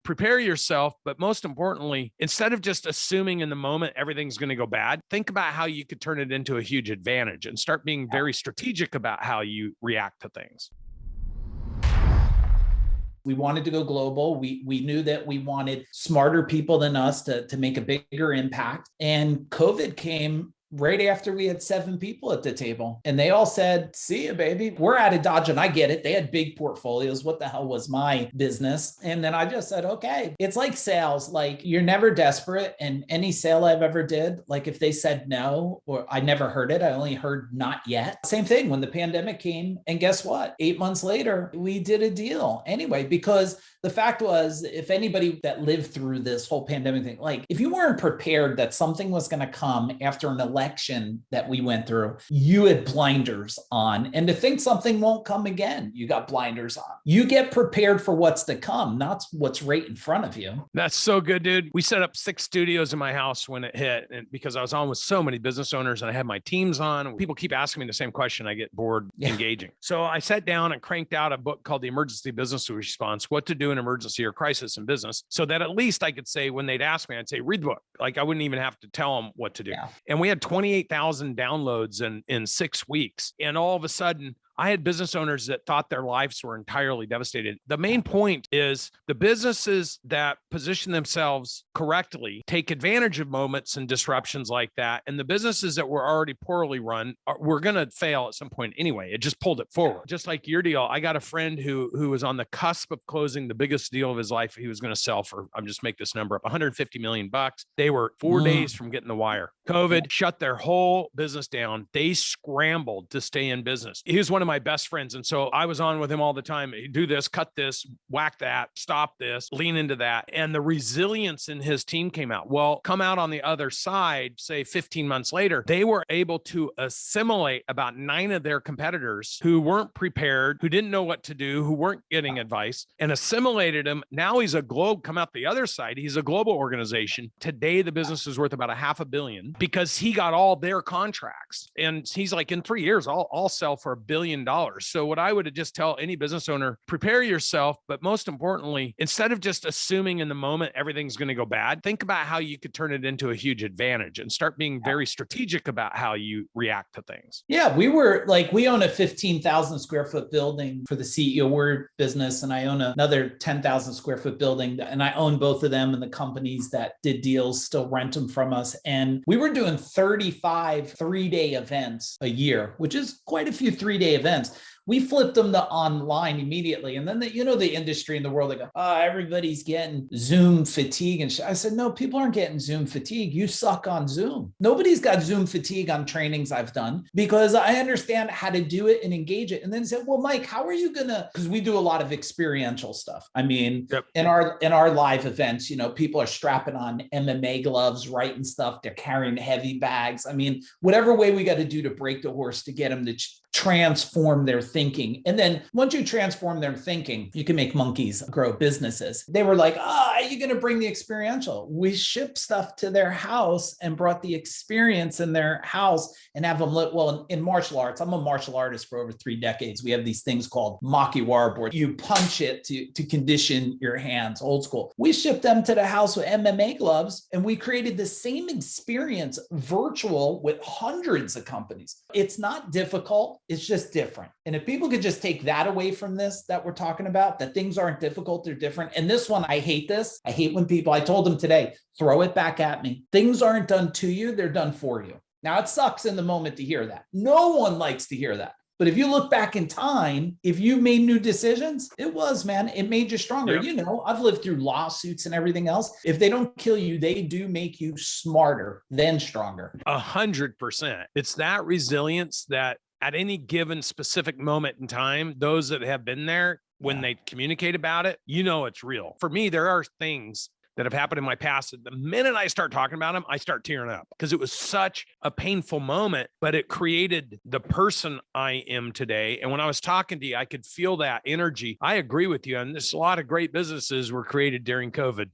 prepare yourself, but most importantly, instead of just assuming in the moment everything's going to go bad, think about how you could turn it into a huge advantage and start being very strategic about how you react to things. We wanted to go global. We knew that we wanted smarter people than us to make a bigger impact. And COVID came right after we had 7 people at the table. And they all said, see ya, baby. We're out of Dodge. And I get it. They had big portfolios. What the hell was my business? And then I just said, okay, it's like sales. Like you're never desperate. And any sale I've ever did, like if they said no, or I never heard it, I only heard not yet. Same thing when the pandemic came. And guess what? 8 months later, we did a deal anyway, because the fact was, if anybody that lived through this whole pandemic thing, like if you weren't prepared that something was going to come after an election that we went through, you had blinders on. And to think something won't come again, you got blinders on. You get prepared for what's to come, not what's right in front of you. That's so good, dude. We set up 6 studios in my house when it hit, and because I was on with so many business owners and I had my teams on. People keep asking me the same question. I get bored engaging. So I sat down and cranked out a book called The Emergency Business Response: What to Do in Emergency or Crisis in Business, so that at least I could say, when they'd ask me, I'd say, read the book. Like I wouldn't even have to tell them what to do. Yeah. And we had 28,000 downloads in 6 weeks. And all of a sudden, I had business owners that thought their lives were entirely devastated. The main point is the businesses that position themselves correctly take advantage of moments and disruptions like that. And the businesses that were already poorly run were going to fail at some point anyway. It just pulled it forward. Just like your deal. I got a friend who was on the cusp of closing the biggest deal of his life. He was going to sell for, I'm just make this number up, $150 million. They were 4 days from getting the wire. COVID shut their whole business down. They scrambled to stay in business. He was one of my best friends. And so I was on with him all the time. Do this, cut this, whack that, stop this, lean into that. And the resilience in his team came out. Well, come out on the other side, say 15 months later, they were able to assimilate about 9 of their competitors who weren't prepared, who didn't know what to do, who weren't getting advice, and assimilated him. Now he's come out the other side. He's a global organization. Today, the business is worth about $500 million because he got all their contracts. And he's like, in 3 years, I'll sell for $1 billion. So what I would just tell any business owner, prepare yourself, but most importantly, instead of just assuming in the moment everything's going to go bad, think about how you could turn it into a huge advantage and start being very strategic about how you react to things. Yeah, we own a 15,000 square foot building for the CEO Word business, and I own another 10,000 square foot building, and I own both of them, and the companies that did deals still rent them from us. And we were doing 35 3-day events a year, which is quite a few 3-day events. We flipped them to online immediately. And then the industry in the world, they go, everybody's getting Zoom fatigue. And I said, no, people aren't getting Zoom fatigue. You suck on Zoom. Nobody's got Zoom fatigue on trainings I've done because I understand how to do it and engage it. And then said, well, Mike, how are you gonna, because we do a lot of experiential stuff. I mean, in our live events, people are strapping on MMA gloves, writing stuff. They're carrying heavy bags. I mean, whatever way we got to do to break the horse to get them to transform their thinking. And then once you transform their thinking, you can make monkeys grow businesses. They were like, are you going to bring the experiential? We shipped stuff to their house and brought the experience in their house and have them in martial arts. I'm a martial artist for over 3 decades. We have these things called Makiwara board. You punch it to condition your hands, old school. We shipped them to the house with MMA gloves, and we created the same experience virtual with hundreds of companies. It's not difficult. It's just different. And if people could just take that away from this that we're talking about, that things aren't difficult, they're different. And this one, I hate this. I hate when I told them today, throw it back at me. Things aren't done to you, they're done for you. Now, it sucks in the moment to hear that. No one likes to hear that. But if you look back in time, if you made new decisions, it made you stronger. Yep. I've lived through lawsuits and everything else. If they don't kill you, they do make you smarter, then stronger. 100%. It's that resilience that at any given specific moment in time, those that have been there, when they communicate about it, it's real. For me, there are things that have happened in my past. The minute I start talking about them, I start tearing up because it was such a painful moment, but it created the person I am today. And when I was talking to you, I could feel that energy. I agree with you. And there's a lot of great businesses were created during COVID.